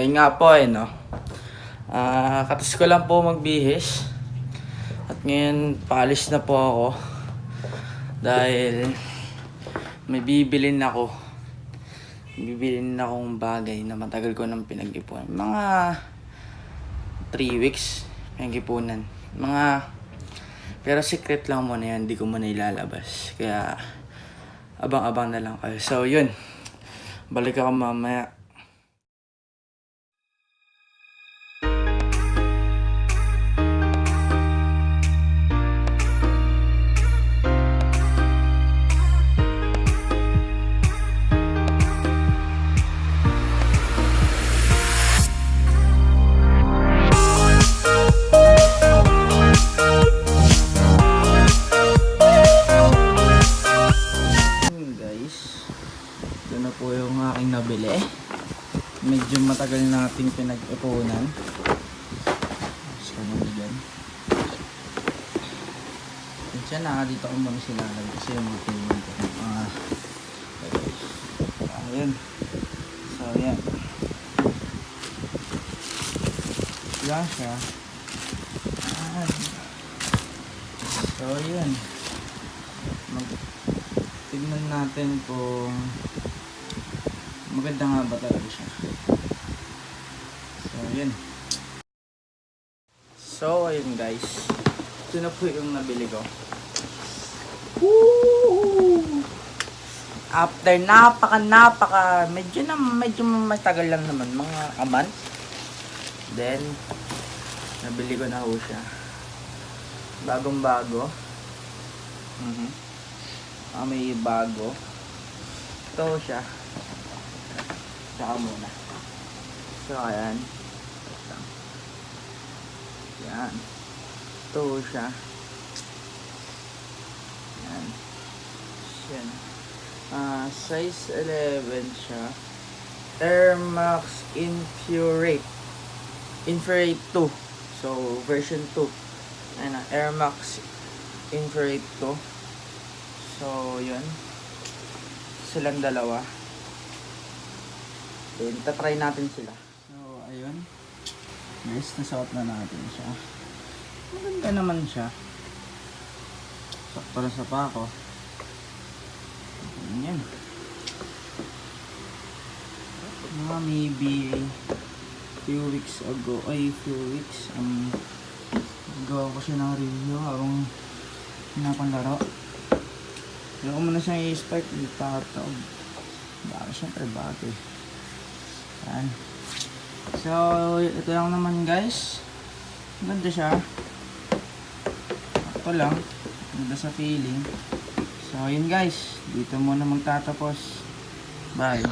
Ayun nga po no. Katas ko lang po magbihis. At ngayon, paalis na po ako. Dahil may bibilin ako. Bibilin akong bagay na matagal ko nang pinag-ipunan. Mga 3 weeks pinag-ipunan. Pero secret lang muna yan. Hindi ko muna ilalabas. Kaya abang-abang na lang kayo. So yun. Balik ako mamaya. Ito na po yung aking nabili. Medyo matagal nating pinag-ipunan. So, dyan. Siya na, dito ko muna sila kasi yung mga payment ko. Ayan. So, ayan. Yan siya. So, ayan. Tignan natin kung maganda nga ba talaga siya. So, yun. So, ayun guys. Ito na po yung nabili ko. Woo! After medyo matagal lang naman. Mga a month. Then, nabili ko na ho siya. Bagong bago. May bago. Ito siya. Saka muna. So, ayan. Yan. Ito siya. Yan. Yan. Size 11 siya. Air Max Infrared 2. So, version 2. Ayan na. Air Max Infrared 2. So, yun. Silang dalawa. Then, tatry natin sila. So, ayun. Guys, nasuot na natin siya. Maganda naman siya. Sakto na sa pako. Ayan. Mga maybe few weeks gawa ko siya ng review habang pinapanlaro. Kaya ko muna siyang i-start itatawag. Baka syempre bago eh. Yan. So, ito lang naman guys. Ganda siya. Ito lang. Ganda sa feeling. So, yun guys. Dito muna magtatapos. Bye.